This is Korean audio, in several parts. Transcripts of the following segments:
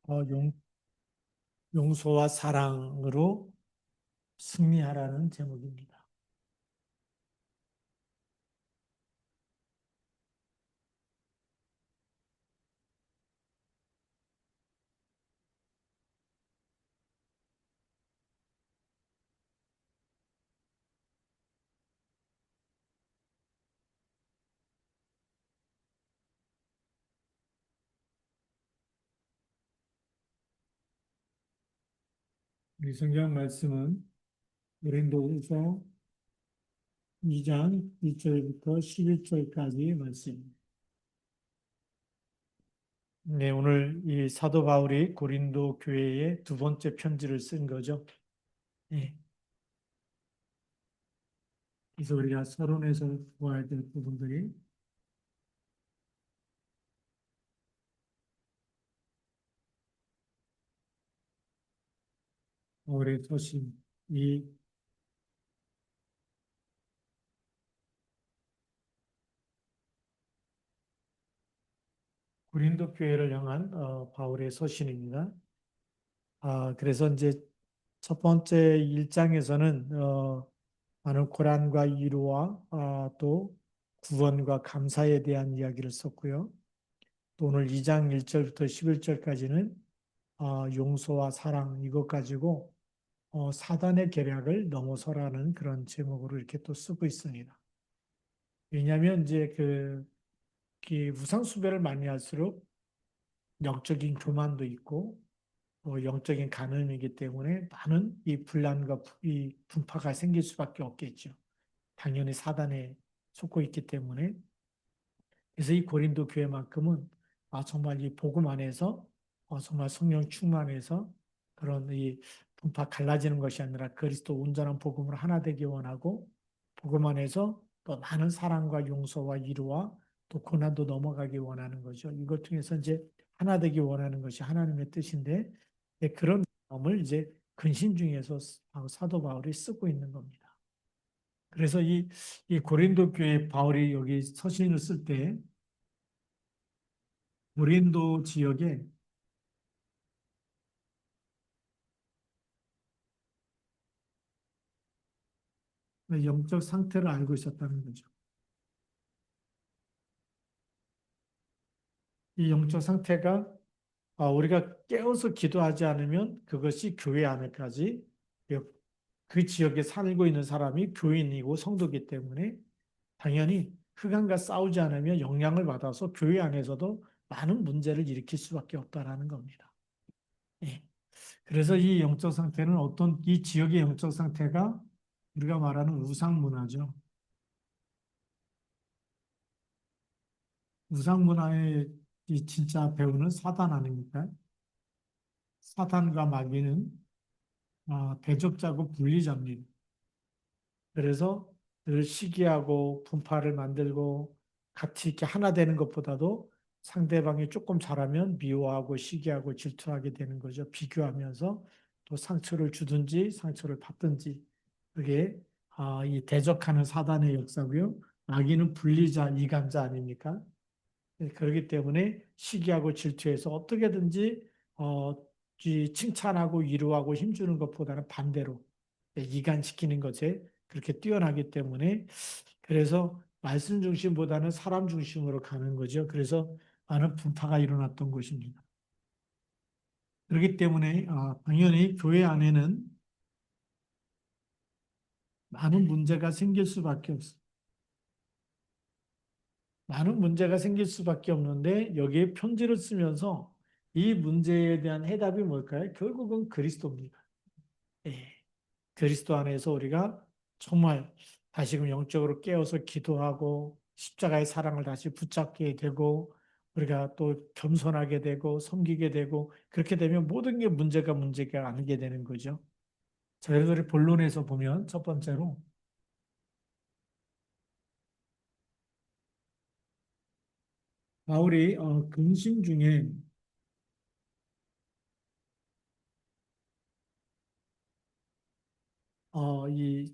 어, 용서와 사랑으로 승리하라는 제목입니다. 우리 성경 말씀은 고린도후서 2장 2절부터 11절까지 말씀입니다. 네, 오늘 이 사도 바울이 고린도 교회에 두 번째 편지를 쓴 거죠. 네, 그래서 우리가 서론에서 보아야 될 부분들이 바울의 서신, 이 고린도 교회를 향한 바울의 서신입니다. 그래서 이제 첫 번째 1장에서는 많은 고난과 위로와 또 구원과 감사에 대한 이야기를 썼고요. 또 오늘 2장 1절부터 11절까지는 용서와 사랑 이것 가지고 사단의 계략을 넘어서라는 그런 제목으로 이렇게 또 쓰고 있습니다. 왜냐하면 이제 그 우상 숭배를 많이 할수록 영적인 교만도 있고 영적인 간음이기 때문에 많은 이 분란과 이 분파가 생길 수밖에 없겠죠. 당연히 사단에 속고 있기 때문에. 그래서 이 고린도 교회만큼은 정말 이 복음 안에서 정말 성령 충만해서 그런 이 분파 갈라지는 것이 아니라 그리스도 온전한 복음으로 하나 되기 원하고 복음 안에서 또 많은 사랑과 용서와 위로와 또 고난도 넘어가기 원하는 거죠. 이것 통해서 이제 하나 되기 원하는 것이 하나님의 뜻인데 그런 마음을 이제 근심 중에서 사도 바울이 쓰고 있는 겁니다. 그래서 이 고린도 교회 바울이 여기 서신을 쓸때 고린도 지역에 영적 상태를 알고 있었다는 거죠. 이 영적 상태가 우리가 깨어서 기도하지 않으면 그것이 교회 안에까지 그 지역에 살고 있는 사람이 교인이고 성도기 때문에 당연히 흑암과 싸우지 않으면 영향을 받아서 교회 안에서도 많은 문제를 일으킬 수밖에 없다라는 겁니다. 예. 그래서 이 영적 상태는 이 지역의 영적 상태가 우리가 말하는 우상 문화죠. 우상 문화의 이 진짜 배우는 사단 아닙니까? 사단과 마귀는 대적자고 분리자입니다. 그래서 늘 시기하고 분파를 만들고 같이 이렇게 하나 되는 것보다도 상대방이 조금 잘하면 미워하고 시기하고 질투하게 되는 거죠. 비교하면서 또 상처를 주든지 상처를 받든지 그게 이 대적하는 사단의 역사고요. 마귀는 분리자, 이간자 아닙니까? 그렇기 때문에 시기하고 질투해서 어떻게든지 어, 칭찬하고 위로하고 힘주는 것보다는 반대로 이간시키는 것에 그렇게 뛰어나기 때문에 그래서 말씀 중심보다는 사람 중심으로 가는 거죠. 그래서 많은 분파가 일어났던 것입니다. 그렇기 때문에 당연히 교회 안에는 많은 문제가 생길 수밖에 없습니다. 많은 문제가 생길 수밖에 없는데 여기에 편지를 쓰면서 이 문제에 대한 해답이 뭘까요? 결국은 그리스도입니다. 예, 그리스도 안에서 우리가 정말 다시금 영적으로 깨어서 기도하고 십자가의 사랑을 다시 붙잡게 되고 우리가 또 겸손하게 되고 섬기게 되고 그렇게 되면 모든 게 문제가 아니게 되는 거죠. 자, 그래서 우리 본론에서 보면 첫 번째로 바울이 근심 중에 이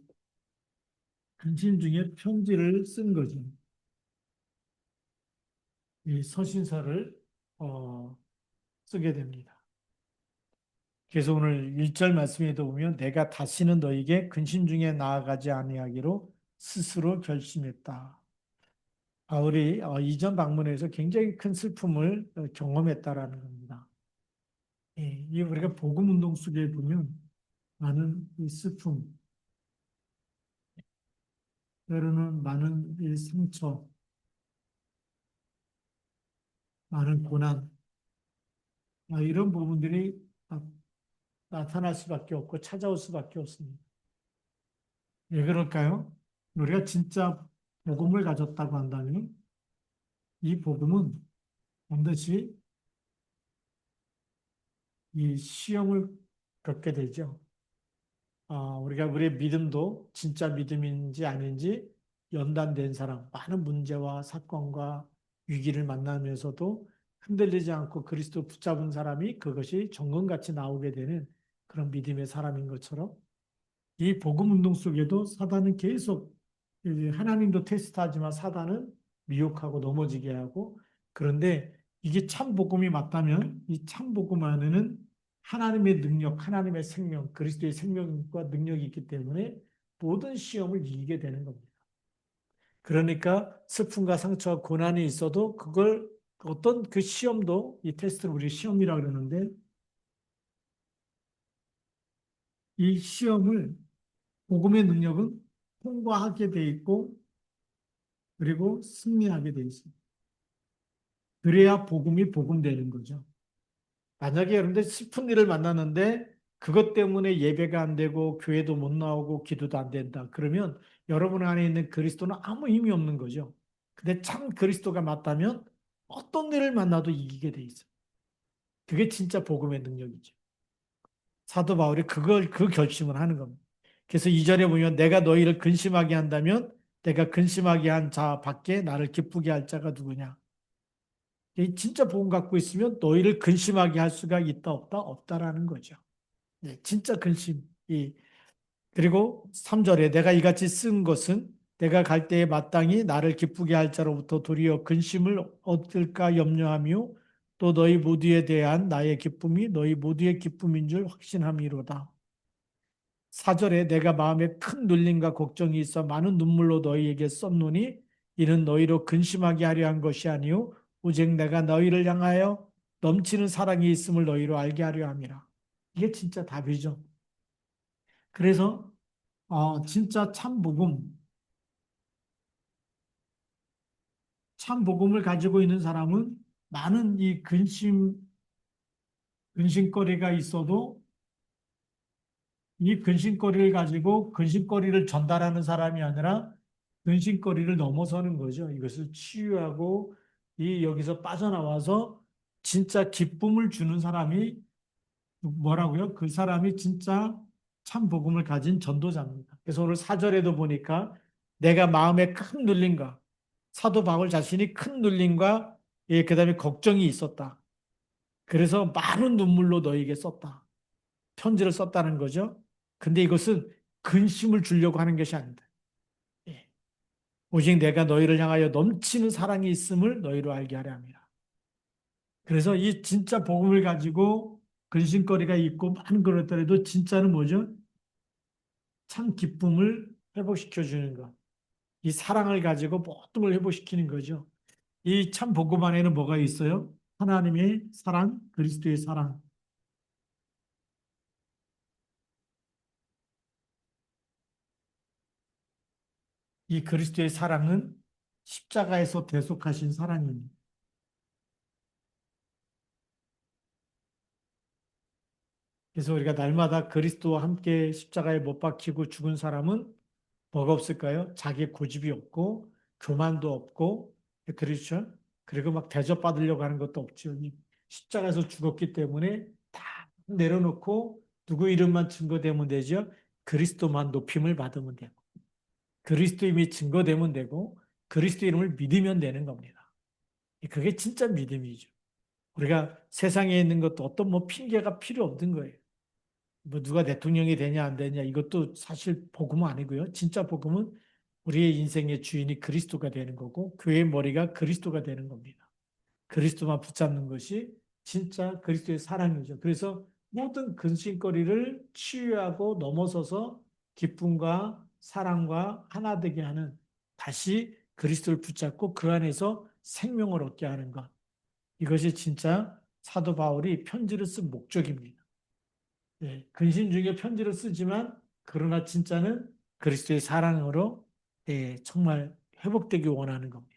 근심 중에 편지를 쓴 거죠. 이 서신서를 어, 쓰게 됩니다. 그래서 오늘 1절 말씀에도 보면 내가 다시는 너에게 근심 중에 나아가지 아니하기로 스스로 결심했다. 바울이 이전 방문에서 굉장히 큰 슬픔을 경험했다라는 겁니다. 예, 이 우리가 복음 운동 속에 보면 많은 이 슬픔, 때로는 많은 이 상처, 많은 고난, 이런 부분들이 나타날 수밖에 없고 찾아올 수밖에 없습니다. 왜 그럴까요? 우리가 진짜 복음을 가졌다고 한다면 이 복음은 반드시 이 시험을 겪게 되죠. 우리가 우리의 믿음도 진짜 믿음인지 아닌지 연단된 사람, 많은 문제와 사건과 위기를 만나면서도 흔들리지 않고 그리스도 붙잡은 사람이 그것이 정금같이 나오게 되는 그런 믿음의 사람인 것처럼 이 복음 운동 속에도 사단은 계속 하나님도 테스트하지만 사단은 미혹하고 넘어지게 하고 그런데 이게 참 복음이 맞다면 이 참 복음 안에는 하나님의 능력, 하나님의 생명, 그리스도의 생명과 능력이 있기 때문에 모든 시험을 이기게 되는 겁니다. 그러니까 슬픔과 상처와 고난이 있어도 그걸 어떤 그 시험도 이 테스트를 우리 시험이라고 그러는데 이 시험을 복음의 능력은 통과하게 돼 있고 그리고 승리하게 돼 있습니다. 그래야 복음이 복음되는 거죠. 만약에 여러분들 슬픈 일을 만났는데 그것 때문에 예배가 안 되고 교회도 못 나오고 기도도 안 된다. 그러면 여러분 안에 있는 그리스도는 아무 의미 없는 거죠. 근데 참 그리스도가 맞다면 어떤 일을 만나도 이기게 돼 있어요. 그게 진짜 복음의 능력이죠. 사도 바울이 그 결심을 하는 겁니다. 그래서 2절에 보면 내가 너희를 근심하게 한다면 내가 근심하게 한 자 밖에 나를 기쁘게 할 자가 누구냐. 진짜 복음 갖고 있으면 너희를 근심하게 할 수가 있다 없다 없다라는 거죠. 네, 진짜 근심이 그리고 3절에 내가 이같이 쓴 것은 내가 갈 때에 마땅히 나를 기쁘게 할 자로부터 도리어 근심을 얻을까 염려하며 또 너희 모두에 대한 나의 기쁨이 너희 모두의 기쁨인 줄 확신함이로다. 4절에 내가 마음에 큰 눌림과 걱정이 있어 많은 눈물로 너희에게 썼노니 이는 너희로 근심하게 하려 한 것이 아니요 오직 내가 너희를 향하여 넘치는 사랑이 있음을 너희로 알게 하려 함이라. 이게 진짜 답이죠. 그래서 진짜 참 복음을 가지고 있는 사람은 많은 이 근심거리가 있어도 이 근심거리를 가지고 근심거리를 전달하는 사람이 아니라 근심거리를 넘어서는 거죠. 이것을 치유하고 여기서 빠져나와서 진짜 기쁨을 주는 사람이 뭐라고요? 그 사람이 진짜 참 복음을 가진 전도자입니다. 그래서 오늘 4절에도 보니까 내가 마음에 큰 눌림과 사도 바울 자신이 큰 눌림과 그다음에 걱정이 있었다. 그래서 많은 눈물로 너에게 썼다. 편지를 썼다는 거죠. 근데 이것은 근심을 주려고 하는 것이 아니다. 예. 오직 내가 너희를 향하여 넘치는 사랑이 있음을 너희로 알게 하려 함이라. 그래서 이 진짜 복음을 가지고 근심거리가 있고 많은 그렇더라도 진짜는 뭐죠? 참 기쁨을 회복시켜 주는 것. 이 사랑을 가지고 모든 걸 회복시키는 거죠. 이 참 복음 안에는 뭐가 있어요? 하나님의 사랑, 그리스도의 사랑. 이 그리스도의 사랑은 십자가에서 대속하신 사랑입니다. 그래서 우리가 날마다 그리스도와 함께 십자가에 못 박히고 죽은 사람은 뭐가 없을까요? 자기 고집이 없고 교만도 없고 그렇죠? 그리고 막 대접받으려고 하는 것도 없죠. 이 십자가에서 죽었기 때문에 다 내려놓고 누구 이름만 증거되면 되죠. 그리스도만 높임을 받으면 되고 그리스도 이름이 증거되면 되고 그리스도 이름을 믿으면 되는 겁니다. 그게 진짜 믿음이죠. 우리가 세상에 있는 것도 어떤 뭐 핑계가 필요 없는 거예요. 뭐 누가 대통령이 되냐 안 되냐 이것도 사실 복음은 아니고요. 진짜 복음은 우리의 인생의 주인이 그리스도가 되는 거고 교회의 머리가 그리스도가 되는 겁니다. 그리스도만 붙잡는 것이 진짜 그리스도의 사랑이죠. 그래서 모든 근심거리를 치유하고 넘어서서 기쁨과 사랑과 하나 되게 하는, 다시 그리스도를 붙잡고 그 안에서 생명을 얻게 하는 것. 이것이 진짜 사도 바울이 편지를 쓴 목적입니다. 예, 근심 중에 편지를 쓰지만 그러나 진짜는 그리스도의 사랑으로, 예, 정말 회복되기 원하는 겁니다.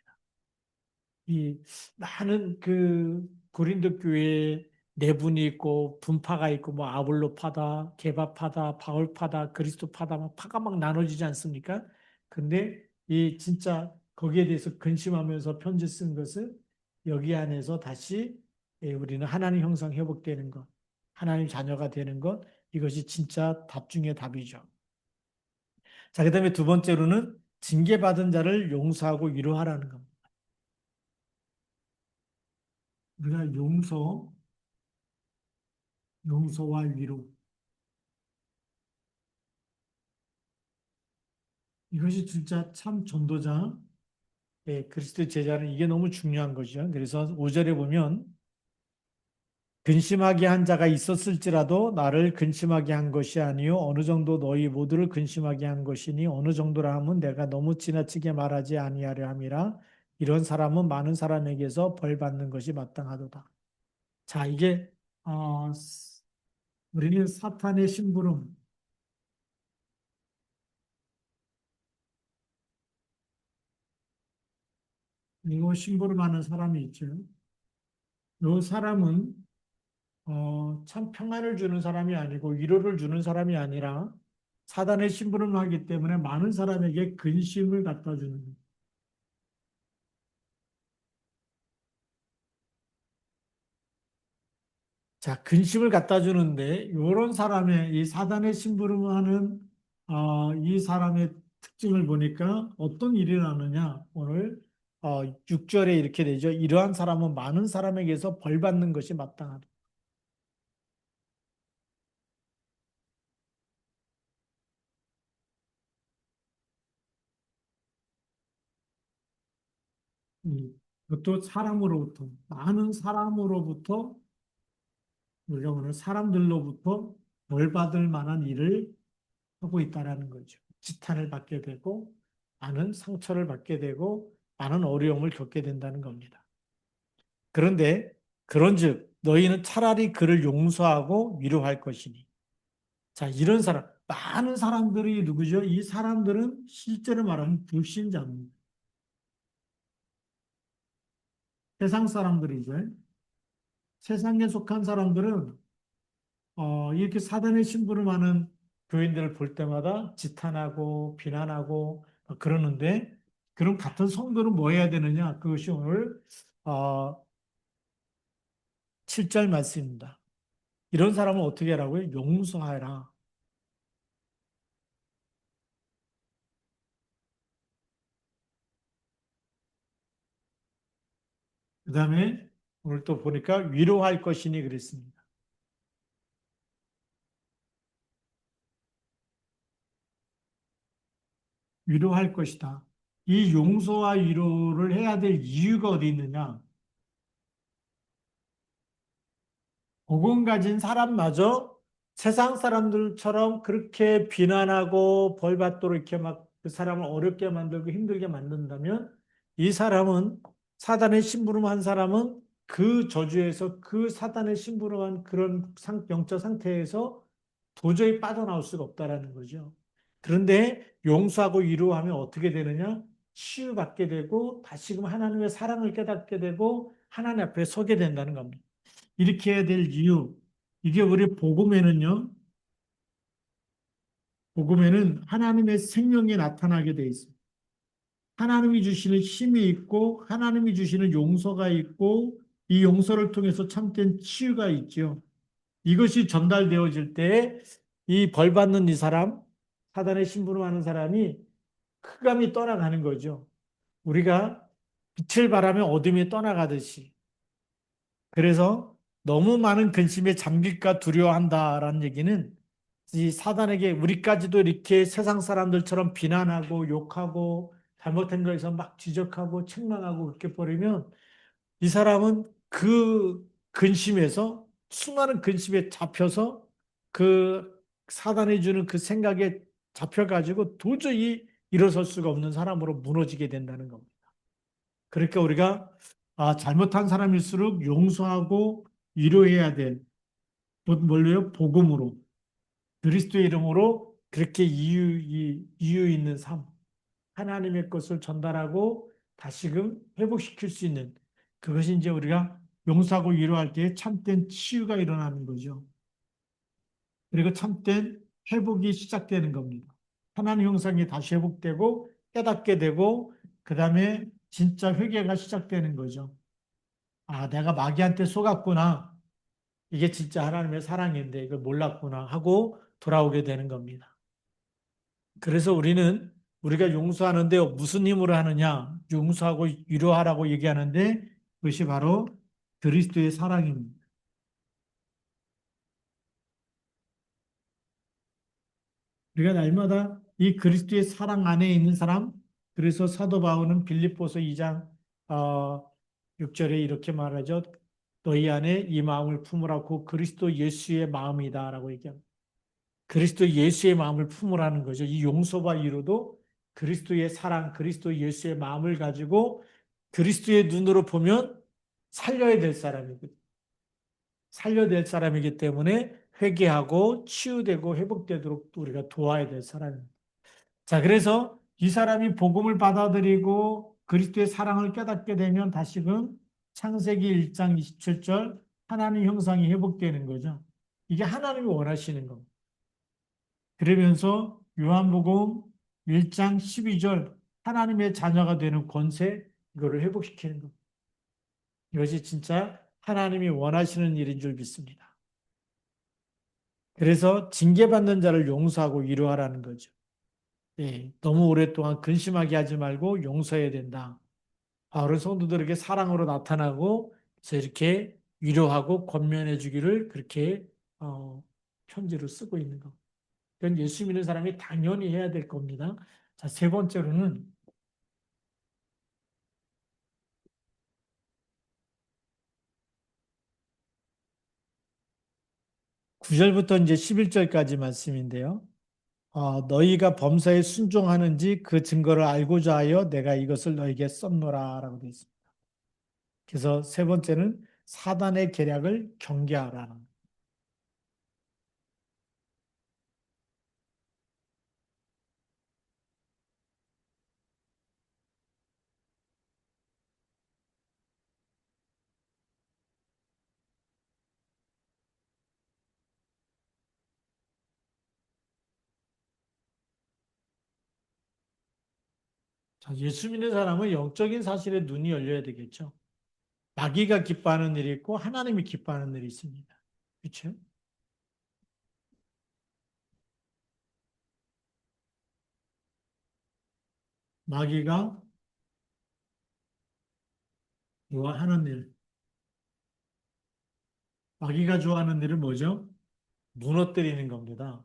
이 많은 그 고린도 교회에 내분이 있고 분파가 있고, 뭐 아볼로파다, 게바파다, 바울파다, 그리스도파다, 막 파가 막 나눠지지 않습니까? 근데 이 진짜 거기에 대해서 근심하면서 편지 쓴 것은 여기 안에서 다시, 예, 우리는 하나님 형상 회복되는 것, 하나님 자녀가 되는 것, 이것이 진짜 답 중에 답이죠. 자, 그다음에 두 번째로는 징계받은 자를 용서하고 위로하라는 겁니다. 우리가 용서와 위로. 이것이 진짜 참 전도자, 예, 그리스도 제자는 이게 너무 중요한 거죠. 그래서 5절에 보면 근심하게 한 자가 있었을지라도 나를 근심하게 한 것이 아니요 어느 정도 너희 모두를 근심하게 한 것이니 어느 정도라 하면 내가 너무 지나치게 말하지 아니하려 함이라. 이런 사람은 많은 사람에게서 벌 받는 것이 마땅하도다. 자, 이게 우리는 사탄의 심부름, 이거 심부름하는 사람이 있죠. 이 사람은 참 평안을 주는 사람이 아니고 위로를 주는 사람이 아니라 사단의 심부름을 하기 때문에 많은 사람에게 근심을 갖다 주는 거예요. 자, 근심을 갖다 주는데 이런 사람의 이 사단의 심부름을 하는 이 사람의 특징을 보니까 어떤 일이 나느냐? 오늘 6절에 이렇게 되죠. 이러한 사람은 많은 사람에게서 벌 받는 것이 마땅하다. 그것도 사람으로부터, 많은 사람으로부터, 우리가 오늘 사람들로부터 벌 받을 만한 일을 하고 있다라는 거죠. 지탄을 받게 되고, 많은 상처를 받게 되고, 많은 어려움을 겪게 된다는 겁니다. 그런데 그런즉 너희는 차라리 그를 용서하고 위로할 것이니. 자, 이런 사람, 많은 사람들이 누구죠? 이 사람들은 실제로 말하면 불신자입니다. 세상 사람들이죠. 세상에 속한 사람들은 이렇게 사단의 심부름하는 교인들을 볼 때마다 지탄하고 비난하고 그러는데, 그럼 같은 성도는 뭐 해야 되느냐? 그것이 오늘 어, 7절 말씀입니다. 이런 사람은 어떻게 하라고요? 용서하라. 그 다음에 오늘 또 보니까 위로할 것이니 그랬습니다. 위로할 것이다. 이 용서와 위로를 해야 될 이유가 어디 있느냐? 복음 가진 사람마저 세상 사람들처럼 그렇게 비난하고 벌 받도록 이렇게 막 그 사람을 어렵게 만들고 힘들게 만든다면, 이 사람은, 사단의 심부름한 사람은 그 저주에서, 그 사단의 심부름한 그런 영적 상태에서 도저히 빠져나올 수가 없다라는 거죠. 그런데 용서하고 위로하면 어떻게 되느냐? 치유받게 되고 다시금 하나님의 사랑을 깨닫게 되고 하나님 앞에 서게 된다는 겁니다. 이렇게 해야 될 이유, 이게 우리 복음에는 하나님의 생명이 나타나게 돼 있습니다. 하나님이 주시는 힘이 있고 하나님이 주시는 용서가 있고 이 용서를 통해서 참된 치유가 있죠. 이것이 전달되어질 때 이 벌 받는 이 사람, 사단의 심부름하는 사람이 흑암이 떠나가는 거죠. 우리가 빛을 발하면 어둠이 떠나가듯이. 그래서 너무 많은 근심에 잠길까 두려워한다라는 얘기는, 이 사단에게 우리까지도 이렇게 세상 사람들처럼 비난하고 욕하고 잘못된 거에서 막 지적하고 책망하고 그렇게 버리면 이 사람은 그 근심에서 수많은 근심에 잡혀서 그 사단이 주는 그 생각에 잡혀가지고 도저히 일어설 수가 없는 사람으로 무너지게 된다는 겁니다. 그러니까 우리가 잘못한 사람일수록 용서하고 위로해야 돼. 뭘로요? 복음으로. 그리스도의 이름으로 그렇게 이유 있는 삶. 하나님의 것을 전달하고 다시금 회복시킬 수 있는 그것이 이제 우리가 용서하고 위로할 때 참된 치유가 일어나는 거죠. 그리고 참된 회복이 시작되는 겁니다. 하나님 형상이 다시 회복되고 깨닫게 되고 그 다음에 진짜 회개가 시작되는 거죠. 내가 마귀한테 속았구나. 이게 진짜 하나님의 사랑인데 이걸 몰랐구나 하고 돌아오게 되는 겁니다. 그래서 우리가 용서하는데 무슨 힘으로 하느냐? 용서하고 위로하라고 얘기하는데 그것이 바로 그리스도의 사랑입니다. 우리가 날마다 이 그리스도의 사랑 안에 있는 사람, 그래서 사도 바울은 빌립보서 2장 6절에 이렇게 말하죠. 너희 안에 이 마음을 품으라고 그리스도 예수의 마음이다라고 얘기합니다. 그리스도 예수의 마음을 품으라는 거죠. 이 용서와 위로도 그리스도의 사랑, 그리스도 예수의 마음을 가지고 그리스도의 눈으로 보면 살려야 될 사람이거든요. 살려야 될 사람이기 때문에 회개하고 치유되고 회복되도록 우리가 도와야 될 사람입니다. 자, 그래서 이 사람이 복음을 받아들이고 그리스도의 사랑을 깨닫게 되면 다시금 창세기 1장 27절 하나님 형상이 회복되는 거죠. 이게 하나님이 원하시는 겁니다. 그러면서 요한복음 1장 12절 하나님의 자녀가 되는 권세 이거를 회복시키는 겁니다. 이것이 진짜 하나님이 원하시는 일인 줄 믿습니다. 그래서 징계받는 자를 용서하고 위로하라는 거죠. 예, 너무 오랫동안 근심하게 하지 말고 용서해야 된다. 바울은 성도들에게 사랑으로 나타나고 그래서 이렇게 위로하고 권면해 주기를 그렇게 편지로 쓰고 있는 겁니다. 그건 예수 믿는 사람이 당연히 해야 될 겁니다. 자, 세 번째로는 9절부터 이제 11절까지 말씀인데요. 너희가 범사에 순종하는지 그 증거를 알고자 하여 내가 이것을 너희에게 썼노라라고 되어 있습니다. 그래서 세 번째는 사단의 계략을 경계하라는 자, 예수 믿는 사람은 영적인 사실에 눈이 열려야 되겠죠. 마귀가 기뻐하는 일이 있고 하나님이 기뻐하는 일이 있습니다. 그렇죠? 마귀가 좋아하는 일, 마귀가 좋아하는 일은 뭐죠? 무너뜨리는 겁니다.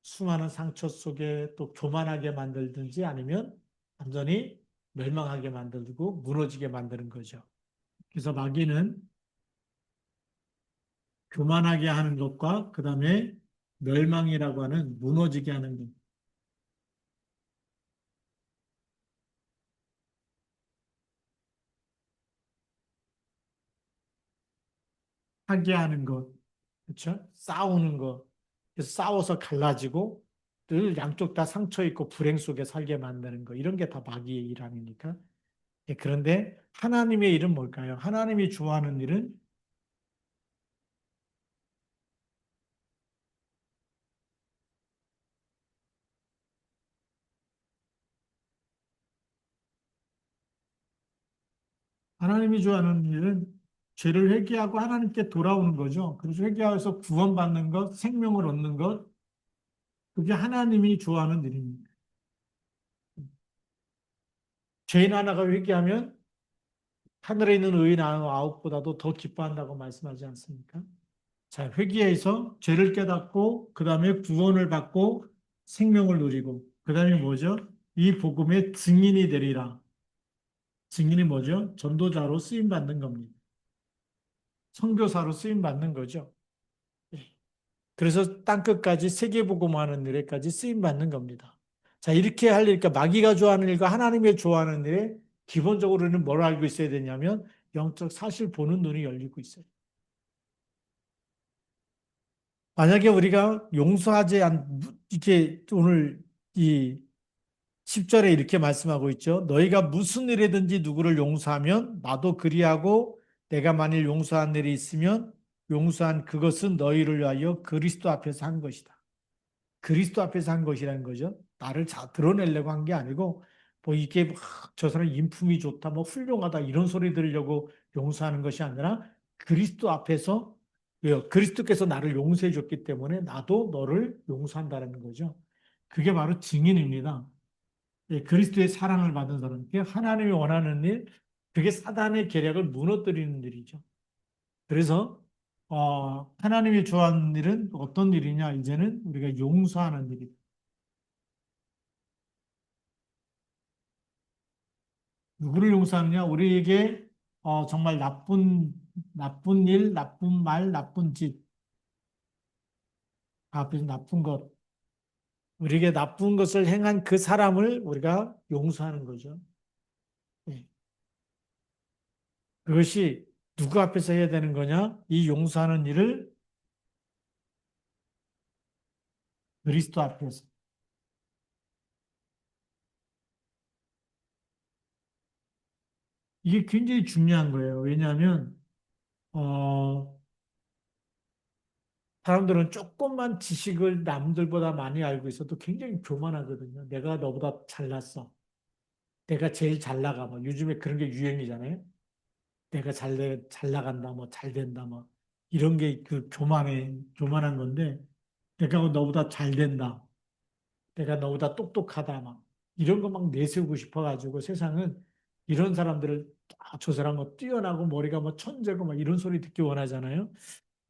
수많은 상처 속에 또 교만하게 만들든지 아니면 완전히 멸망하게 만들고 무너지게 만드는 거죠. 그래서 마귀는 교만하게 하는 것과 그 다음에 멸망이라고 하는 무너지게 하는 것, 하게 하는 것, 그렇죠? 싸우는 것, 그래서 싸워서 갈라지고 늘 양쪽 다 상처 있고 불행 속에 살게 만드는 것, 이런 게 다 마귀의 일 아닙니까? 예, 그런데 하나님의 일은 뭘까요? 하나님이 좋아하는 일은 하나님이 좋아하는 일은 죄를 회개하고 하나님께 돌아오는 거죠. 그래서 회개해서 구원받는 것, 생명을 얻는 것, 그게 하나님이 좋아하는 일입니다. 죄인 하나가 회개하면 하늘에 있는 의인 아홉보다도 더 기뻐한다고 말씀하지 않습니까? 자, 회개해서 죄를 깨닫고 그 다음에 구원을 받고 생명을 누리고 그 다음에 뭐죠? 이 복음의 증인이 되리라. 증인이 뭐죠? 전도자로 쓰임 받는 겁니다. 선교사로 쓰임 받는 거죠. 예. 그래서 땅끝까지 세계복음하는 일에까지 쓰임 받는 겁니다. 자, 이렇게 하려니까 마귀가 좋아하는 일과 하나님의 좋아하는 일에 기본적으로는 뭘 알고 있어야 되냐면 영적 사실 보는 눈이 열리고 있어요. 만약에 우리가 용서하지 않, 이게 오늘 이 10절에 이렇게 말씀하고 있죠. 너희가 무슨 일이든지 누구를 용서하면 나도 그리하고 내가 만일 용서한 일이 있으면 용서한 그것은 너희를 위하여 그리스도 앞에서 한 것이다. 그리스도 앞에서 한 것이라는 거죠. 나를 드러내려고 한 게 아니고 뭐 이게 저 사람 인품이 좋다, 뭐 훌륭하다 이런 소리 들으려고 용서하는 것이 아니라 그리스도 앞에서 왜요? 그리스도께서 나를 용서해 줬기 때문에 나도 너를 용서한다는 거죠. 그게 바로 증인입니다. 예, 그리스도의 사랑을 받은 사람, 그게 하나님이 원하는 일, 그게 사단의 계략을 무너뜨리는 일이죠. 그래서 하나님이 좋아하는 일은 어떤 일이냐? 이제는 우리가 용서하는 일이다. 누구를 용서하느냐? 우리에게 정말 나쁜 일, 나쁜 말, 나쁜 짓, 앞에서 나쁜 것, 우리에게 나쁜 것을 행한 그 사람을 우리가 용서하는 거죠. 예. 그것이 누구 앞에서 해야 되는 거냐? 이 용서하는 일을 그리스도 앞에서. 이게 굉장히 중요한 거예요. 왜냐하면, 어, 사람들은 조금만 지식을 남들보다 많이 알고 있어도 굉장히 교만하거든요. 내가 너보다 잘났어. 내가 제일 잘 나가. 뭐 요즘에 그런 게 유행이잖아요. 내가 잘 나간다. 뭐 잘 된다. 뭐 이런 게 그 교만한 건데 내가 너보다 잘 된다. 내가 너보다 똑똑하다. 막 이런 거 막 내세우고 싶어가지고 세상은 이런 사람들을 저 사람 뭐 뛰어나고 머리가 뭐 천재고 막 이런 소리 듣기 원하잖아요.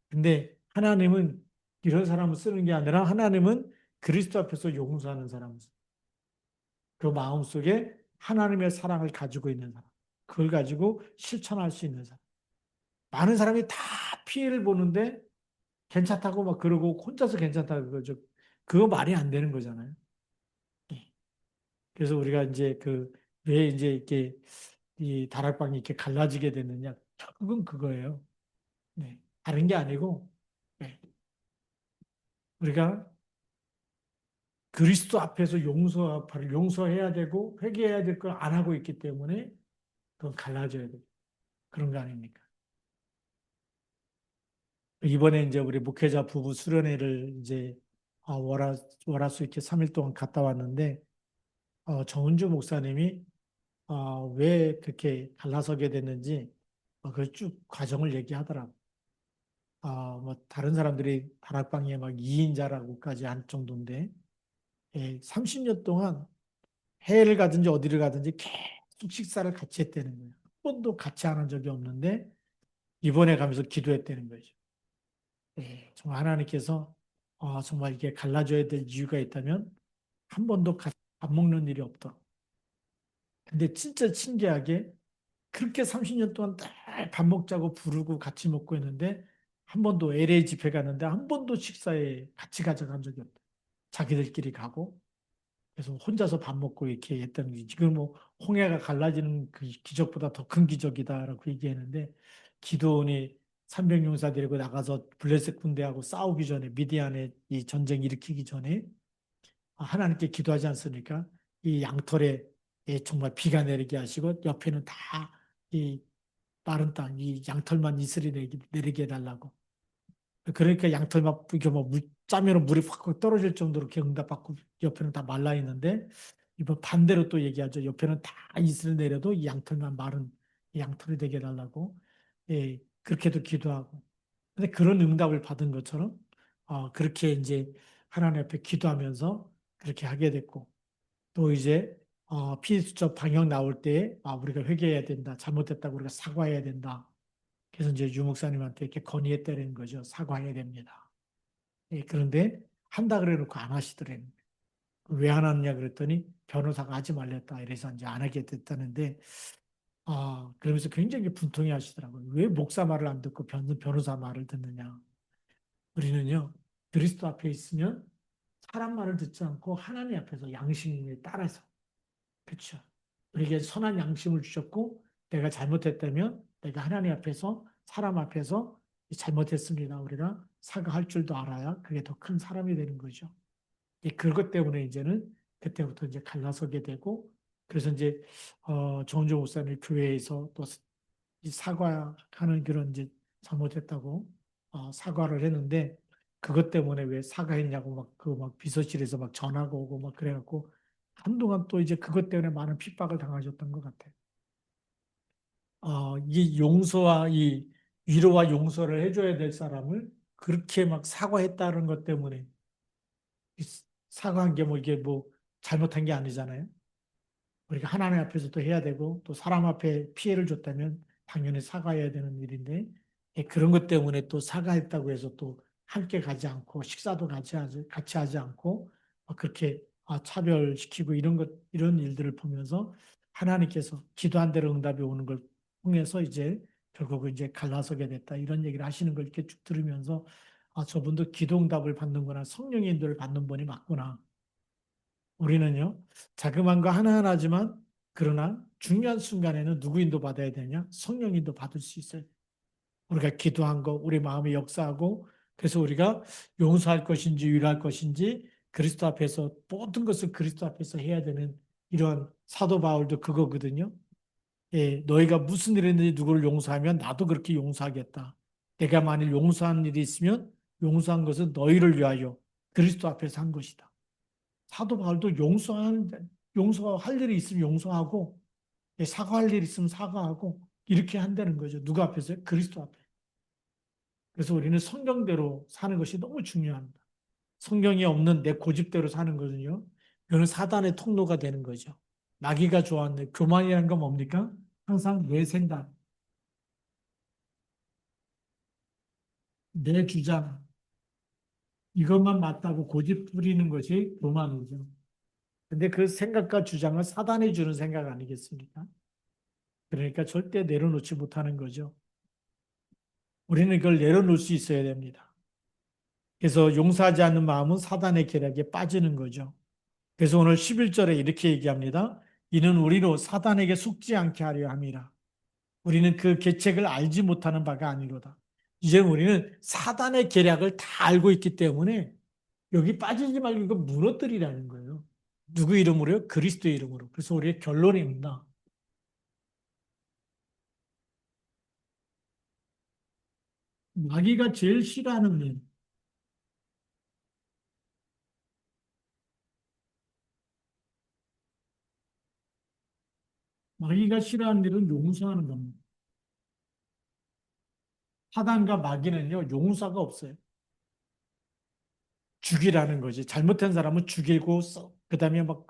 근데 하나님은 이런 사람을 쓰는 게 아니라 하나님은 그리스도 앞에서 용서하는 사람을 써요. 그 마음속에 하나님의 사랑을 가지고 있는 사람. 그걸 가지고 실천할 수 있는 사람. 많은 사람이 다 피해를 보는데 괜찮다고 막 그러고 혼자서 괜찮다고 그러죠. 그거 말이 안 되는 거잖아요. 예. 그래서 우리가 이제 왜 이제 이렇게 이 다락방이 이렇게 갈라지게 됐느냐. 결국은 그거예요. 네. 다른 게 아니고, 네. 우리가 그리스도 앞에서 용서해야 되고 회개해야 될 걸 안 하고 있기 때문에 그건 갈라져야 돼. 그런 거 아닙니까? 이번에 이제 우리 목회자 부부 수련회를 이제 월화수 이렇게 3일 동안 갔다 왔는데 정은주 목사님이 왜 그렇게 갈라서게 됐는지 그쭉 과정을 얘기하더라고. 뭐 다른 사람들이 다락방에 막 2인자라고까지 한 정도인데 30년 동안 해외를 가든지 어디를 가든지 계속 식사를 같이 했다는 거예요. 한 번도 같이 안 한 적이 없는데 이번에 가면서 기도했다는 거죠. 정말 하나님께서 정말 이게 갈라져야 될 이유가 있다면 한 번도 같이 밥 먹는 일이 없다. 근데 진짜 신기하게 그렇게 30년 동안 다 밥 먹자고 부르고 같이 먹고 했는데 한 번도 LA 집회 갔는데 한 번도 식사에 같이 가져간 적이 없다. 자기들끼리 가고 그래서 혼자서 밥 먹고 이렇게 했다는 게 지금 뭐 홍해가 갈라지는 그 기적보다 더 큰 기적이다라고 얘기했는데 기도원이 300용사 데리고 나가서 블레셋 군대하고 싸우기 전에 미디안에 이 전쟁 일으키기 전에 하나님께 기도하지 않습니까? 이 양털에 정말 비가 내리게 하시고 옆에는 다 이 마른 땅, 이 양털만 이슬이 내리게 해달라고. 그러니까 양털만 이게 뭐물 짜면 물이 확 떨어질 정도로 이렇게 응답받고 옆에는 다 말라 있는데 이번 반대로 또 얘기하죠. 옆에는 다 이슬이 내려도 이 양털만 마른 이 양털이 되게 해달라고. 그렇게도 기도하고. 근데 그런 응답을 받은 것처럼 그렇게 이제 하나님 앞에 기도하면서 그렇게 하게 됐고 또 이제 피수첩 방역 나올 때 우리가 회개해야 된다. 잘못했다고 우리가 사과해야 된다. 그래서 이제 유 목사님한테 이렇게 건의했다는 거죠. 사과해야 됩니다. 그런데 한다 그래 놓고 안 하시더래요. 왜 안 하느냐 그랬더니 변호사가 하지 말랬다. 이래서 이제 안 하게 됐다는데 그러면서 굉장히 분통해 하시더라고요. 왜 목사 말을 안 듣고 변호사 말을 듣느냐. 우리는요, 그리스도 앞에 있으면 사람 말을 듣지 않고 하나님 앞에서 양심에 따라서, 그렇죠. 우리에게 선한 양심을 주셨고, 내가 잘못했다면 내가 하나님 앞에서, 사람 앞에서 잘못했습니다. 우리가 사과할 줄도 알아야 그게 더 큰 사람이 되는 거죠. 그것 때문에 이제는 그때부터 이제 갈라서게 되고, 그래서 이제 정은조 목사님 교회에서 또 사과하는 그런 이제 잘못했다고 사과를 했는데, 그것 때문에 왜 사과했냐고 막 그 막 비서실에서 막 전화가 오고 막 그래갖고 한동안 또 이제 그것 때문에 많은 핍박을 당하셨던 것 같아요. 이 용서와 이 위로와 용서를 해줘야 될 사람을 그렇게 막 사과했다는 것 때문에, 이 사과한 게 뭐 이게 뭐 잘못한 게 아니잖아요. 우리가 하나님 앞에서도 해야 되고 또 사람 앞에 피해를 줬다면 당연히 사과해야 되는 일인데, 그런 것 때문에 또 사과했다고 해서 또 함께 가지 않고 식사도 같이 하지 않고 그렇게 차별시키고 이런 일들을 보면서 하나님께서 기도한 대로 응답이 오는 걸 통해서 이제 결국은 이제 갈라서게 됐다, 이런 얘기를 하시는 걸 이렇게 쭉 들으면서 저분도 기도 응답을 받는구나, 성령의 인도를 받는 분이 맞구나. 우리는요, 자그만 거 하나하나지만, 그러나 중요한 순간에는 누구 인도 받아야 되냐? 성령 인도 받을 수 있어요. 우리가 기도한 거, 우리 마음에 역사하고, 그래서 우리가 용서할 것인지, 위로할 것인지, 그리스도 앞에서, 모든 것을 그리스도 앞에서 해야 되는 이런 사도 바울도 그거거든요. 너희가 무슨 일 했는지 누구를 용서하면 나도 그렇게 용서하겠다. 내가 만일 용서한 일이 있으면 용서한 것은 너희를 위하여 그리스도 앞에서 한 것이다. 사도 바울도 용서할 일이 있으면 용서하고, 사과할 일이 있으면 사과하고, 이렇게 한다는 거죠. 누구 앞에서요? 그리스도 앞에. 그래서 우리는 성경대로 사는 것이 너무 중요합니다. 성경이 없는 내 고집대로 사는 거는요, 이거는 사단의 통로가 되는 거죠. 마귀가 좋아하는 교만이라는 건 뭡니까? 항상 내 생각, 내 주장, 이것만 맞다고 고집 부리는 것이 교만이죠. 근데 그 생각과 주장은 사단이 주는 생각 아니겠습니까? 그러니까 절대 내려놓지 못하는 거죠. 우리는 그걸 내려놓을 수 있어야 됩니다. 그래서 용서하지 않는 마음은 사단의 계략에 빠지는 거죠. 그래서 오늘 11절에 이렇게 얘기합니다. 이는 우리로 사단에게 속지 않게 하려 함이라. 우리는 그 계책을 알지 못하는 바가 아니로다. 이제 우리는 사단의 계략을 다 알고 있기 때문에 여기 빠지지 말고 이거 무너뜨리라는 거예요. 누구 이름으로요? 그리스도의 이름으로. 그래서 우리의 결론입니다. 마귀가 제일 싫어하는 일, 마귀가 싫어하는 일은 용서하는 겁니다. 사단과 마귀는요, 용서가 없어요. 죽이라는 거지. 잘못한 사람은 죽이고, 그다음에 막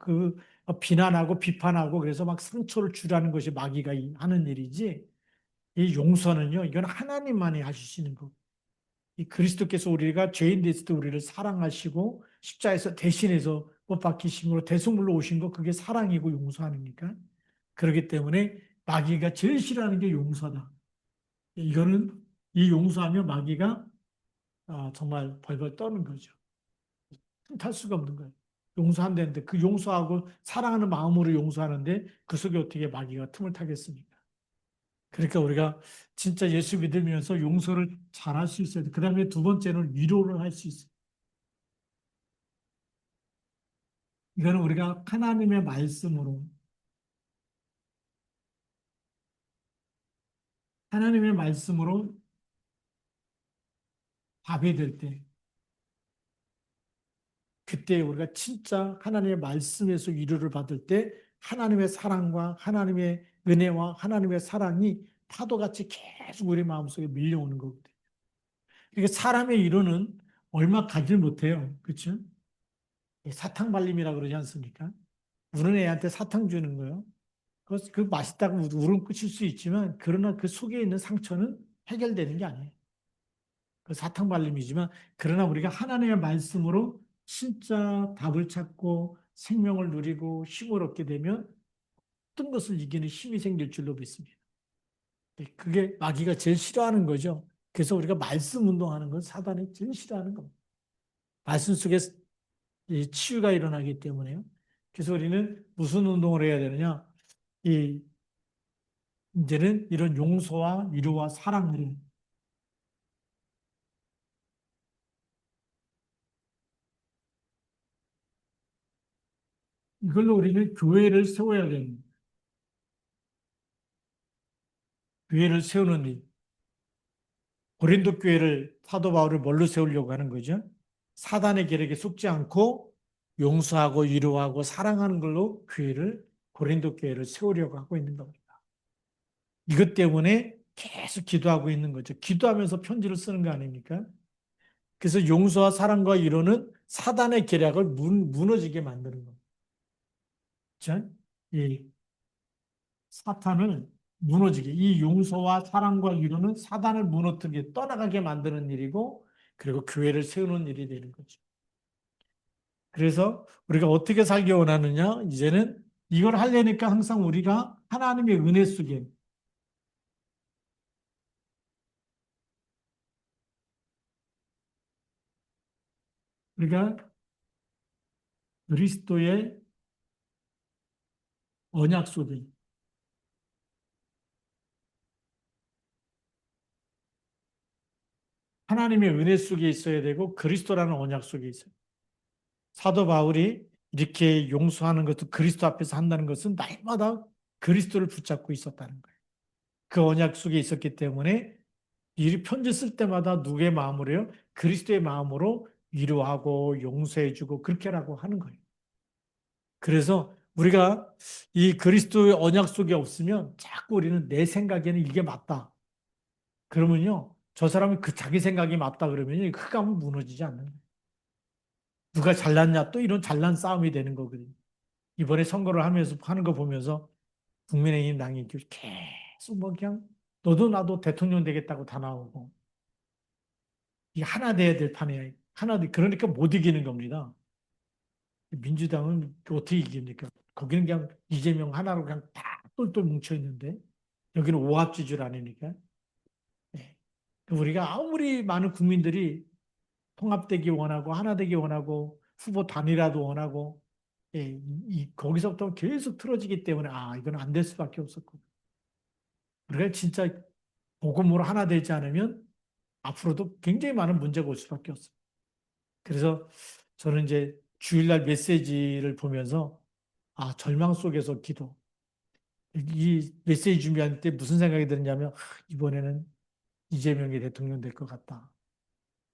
비난하고 비판하고 그래서 막 상처를 주라는 것이 마귀가 하는 일이지. 이 용서는요, 이건 하나님만이 하시는 거. 이 그리스도께서 우리가 죄인 됐을 때 우리를 사랑하시고 십자에서 대신해서 못 박히심으로 대속물로 오신 거, 그게 사랑이고 용서하니까. 그렇기 때문에 마귀가 제일 싫어하는 게 용서다. 이거는 이 용서하면 마귀가 정말 벌벌 떠는 거죠. 탈 수가 없는 거예요. 용서한다는데 그 용서하고 사랑하는 마음으로 용서하는데 그 속에 어떻게 마귀가 틈을 타겠습니까? 그러니까 우리가 진짜 예수 믿으면서 용서를 잘 할 수 있어야 돼. 그 다음에 두 번째는 위로를 할 수 있어요. 이거는 우리가 하나님의 말씀으로 답이 될 때, 그때 우리가 진짜 하나님의 말씀에서 위로를 받을 때 하나님의 사랑과 하나님의 은혜와 하나님의 사랑이 파도같이 계속 우리 마음속에 밀려오는 거거든요. 그러니까 사람의 위로는 얼마 가지 못해요. 그렇죠? 사탕 발림이라고 그러지 않습니까? 우는 애한테 사탕 주는 거요. 그 맛있다고 울음 끝일 수 있지만, 그러나 그 속에 있는 상처는 해결되는 게 아니에요. 그 사탕 발림이지만, 그러나 우리가 하나님의 말씀으로 진짜 답을 찾고 생명을 누리고 힘을 얻게 되면 모든 것을 이기는 힘이 생길 줄로 믿습니다. 그게 마귀가 제일 싫어하는 거죠. 그래서 우리가 말씀 운동하는 건 사단이 제일 싫어하는 겁니다. 말씀 속에 치유가 일어나기 때문에요. 그래서 우리는 무슨 운동을 해야 되느냐? 이 이제는 이런 용서와 위로와 사랑을 이걸로 우리는 교회를 세워야 됩니다. 교회를 세우는 일. 고린도 교회를 사도 바울을 뭘로 세우려고 하는 거죠? 사단의 계략에 속지 않고 용서하고 위로하고 사랑하는 걸로 교회를 고린도 교회를 세우려고 하고 있는 겁니다. 이것 때문에 계속 기도하고 있는 거죠. 기도하면서 편지를 쓰는 거 아닙니까? 그래서 용서와 사랑과 위로는 사단의 계략을 무너지게 만드는 겁니다. 그렇죠? 이 사탄을 무너지게, 이 용서와 사랑과 위로는 사단을 무너뜨리게 떠나가게 만드는 일이고, 그리고 교회를 세우는 일이 되는 거죠. 그래서 우리가 어떻게 살기 원하느냐? 이제는 이걸 하려니까 항상 우리가 하나님의 은혜 속에 우리가 그리스도의 언약 속에 하나님의 은혜 속에 있어야 되고 그리스도라는 언약 속에 있어요. 사도 바울이 이렇게 용서하는 것도 그리스도 앞에서 한다는 것은 날마다 그리스도를 붙잡고 있었다는 거예요. 그 언약 속에 있었기 때문에 이 편지 쓸 때마다 누구의 마음으로 요 그리스도의 마음으로 위로하고 용서해주고 그렇게라고 하는 거예요. 그래서 우리가 이 그리스도의 언약 속에 없으면 자꾸 우리는 내 생각에는 이게 맞다. 그러면요, 저 사람은 그 자기 생각이 맞다 그러면요, 흑암은 무너지지 않는 거예요. 누가 잘났냐 또 이런 잘난 싸움이 되는 거거든요. 이번에 선거를 하면서 하는 거 보면서 국민의힘 당이 계속 뭐 그냥 너도 나도 대통령 되겠다고 다 나오고 이게 하나 돼야 될 판이야. 하나 그러니까 못 이기는 겁니다. 민주당은 어떻게 이깁니까? 거기는 그냥 이재명 하나로 그냥 다 똘똘 뭉쳐 있는데 여기는 오합지졸 아닙니까? 네. 우리가 아무리 많은 국민들이 통합되기 원하고 하나 되기 원하고 후보 단일화도 원하고 예, 거기서부터 계속 틀어지기 때문에 아 이건 안 될 수밖에 없었고 우리가 진짜 복음으로 하나 되지 않으면 앞으로도 굉장히 많은 문제가 올 수밖에 없어요. 그래서 저는 이제 주일날 메시지를 보면서 아 절망 속에서 기도 이 메시지 준비할 때 무슨 생각이 드느냐면 이번에는 이재명이 대통령 될 것 같다.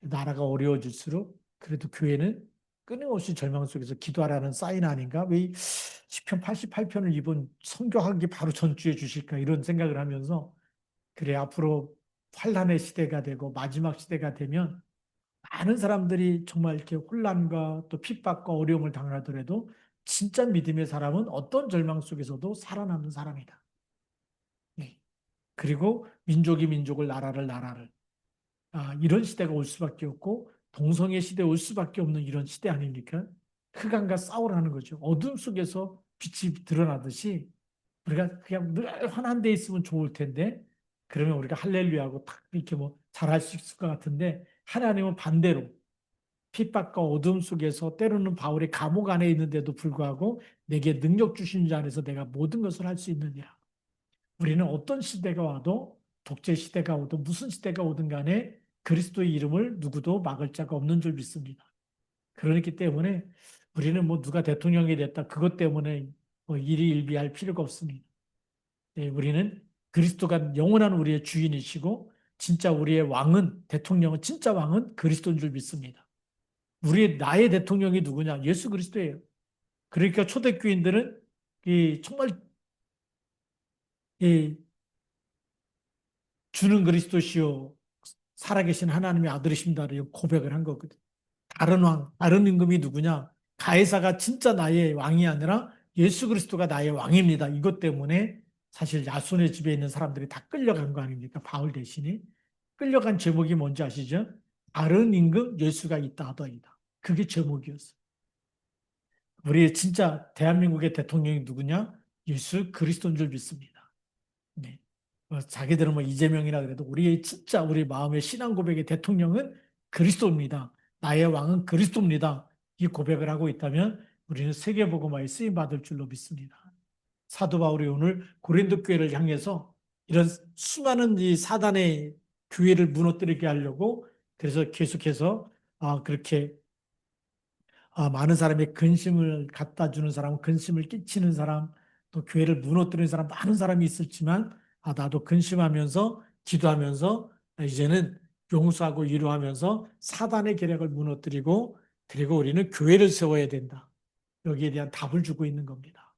나라가 어려워질수록 그래도 교회는 끊임없이 절망 속에서 기도하라는 사인 아닌가? 왜 시편 88편을 이번 선교하기 바로 전주에 주실까? 이런 생각을 하면서 그래 앞으로 환란의 시대가 되고 마지막 시대가 되면 많은 사람들이 정말 이렇게 혼란과 또 핍박과 어려움을 당하더라도 진짜 믿음의 사람은 어떤 절망 속에서도 살아남는 사람이다. 예. 그리고 민족이 민족을 나라를 나라를 이런 시대가 올 수밖에 없고 동성애 시대에 올 수밖에 없는 이런 시대 아닙니까? 흑암과 싸우라는 거죠. 어둠 속에서 빛이 드러나듯이 우리가 그냥 늘 환한데 있으면 좋을 텐데 그러면 우리가 할렐루야하고 딱 이렇게 뭐 잘할 수 있을 것 같은데 하나님은 반대로 핍박과 어둠 속에서 때로는 바울이 감옥 안에 있는데도 불구하고 내게 능력 주신 자 안에서 내가 모든 것을 할 수 있느니라. 우리는 어떤 시대가 와도 독재 시대가 오든 무슨 시대가 오든 간에 그리스도의 이름을 누구도 막을 자가 없는 줄 믿습니다. 그렇기 때문에 우리는 뭐 누가 대통령이 됐다 그것 때문에 뭐 일희일비할 필요가 없습니다. 네, 우리는 그리스도가 영원한 우리의 주인이시고 진짜 우리의 왕은 대통령은 진짜 왕은 그리스도인 줄 믿습니다. 나의 대통령이 누구냐? 예수 그리스도예요. 그러니까 초대교인들은 정말 이 주는 그리스도시요 살아계신 하나님의 아들이십니다를 고백을 한 거거든. 다른 왕, 다른 임금이 누구냐? 가이사가 진짜 나의 왕이 아니라 예수 그리스도가 나의 왕입니다. 이것 때문에 사실 야손의 집에 있는 사람들이 다 끌려간 거 아닙니까? 바울 대신에. 끌려간 제목이 뭔지 아시죠? 다른 임금 예수가 있다 하더이다. 그게 제목이었어. 우리 진짜 대한민국의 대통령이 누구냐? 예수 그리스도인 줄 믿습니다. 네. 자기들은 뭐 이재명이라 그래도 우리 진짜 우리 마음의 신앙 고백의 대통령은 그리스도입니다. 나의 왕은 그리스도입니다. 이 고백을 하고 있다면 우리는 세계복음화에 쓰임 받을 줄로 믿습니다. 사도 바울이 오늘 고린도 교회를 향해서 이런 수많은 이 사단의 교회를 무너뜨리게 하려고 그래서 계속해서 그렇게 많은 사람의 근심을 갖다 주는 사람, 근심을 끼치는 사람, 또 교회를 무너뜨리는 사람 많은 사람이 있었지만 나도 근심하면서 기도하면서 이제는 용서하고 위로하면서 사단의 계략을 무너뜨리고 그리고 우리는 교회를 세워야 된다. 여기에 대한 답을 주고 있는 겁니다.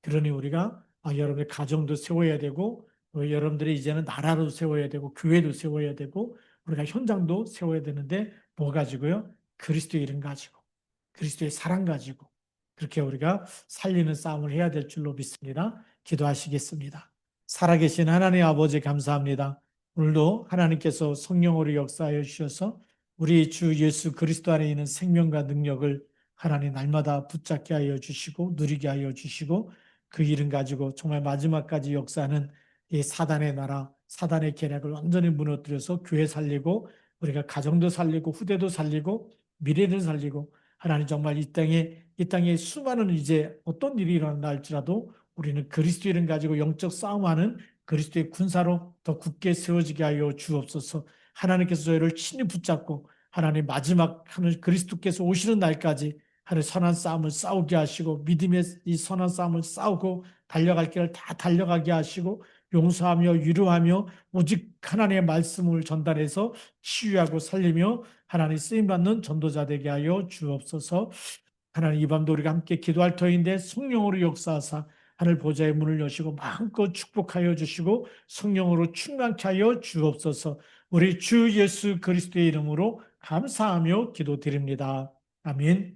그러니 우리가 여러분의 가정도 세워야 되고 여러분들이 이제는 나라도 세워야 되고 교회도 세워야 되고 우리가 현장도 세워야 되는데 뭐 가지고요? 그리스도의 이름 가지고 그리스도의 사랑 가지고 그렇게 우리가 살리는 싸움을 해야 될 줄로 믿습니다. 기도하시겠습니다. 살아계신 하나님 아버지 감사합니다. 오늘도 하나님께서 성령으로 역사하여 주셔서 우리 주 예수 그리스도 안에 있는 생명과 능력을 하나님 날마다 붙잡게 하여 주시고 누리게 하여 주시고 그 이름 가지고 정말 마지막까지 역사하는 이 사단의 나라, 사단의 계략을 완전히 무너뜨려서 교회 살리고 우리가 가정도 살리고 후대도 살리고 미래를 살리고 하나님 정말 이 땅에 수많은 이제 어떤 일이 일어난다 할지라도 우리는 그리스도 이름 가지고 영적 싸움하는 그리스도의 군사로 더 굳게 세워지게 하여 주옵소서. 하나님께서 저희를 친히 붙잡고 하나님 마지막 하늘 그리스도께서 오시는 날까지 하늘 선한 싸움을 싸우게 하시고 믿음의 이 선한 싸움을 싸우고 달려갈 길을 다 달려가게 하시고 용서하며 위로하며 오직 하나님의 말씀을 전달해서 치유하고 살리며 하나님 쓰임받는 전도자 되게 하여 주옵소서. 하나님 이 밤도 우리가 함께 기도할 터인데 성령으로 역사하사 하늘 보좌의 문을 여시고 마음껏 축복하여 주시고 성령으로 충만케 하여 주옵소서. 우리 주 예수 그리스도의 이름으로 감사하며 기도드립니다. 아멘.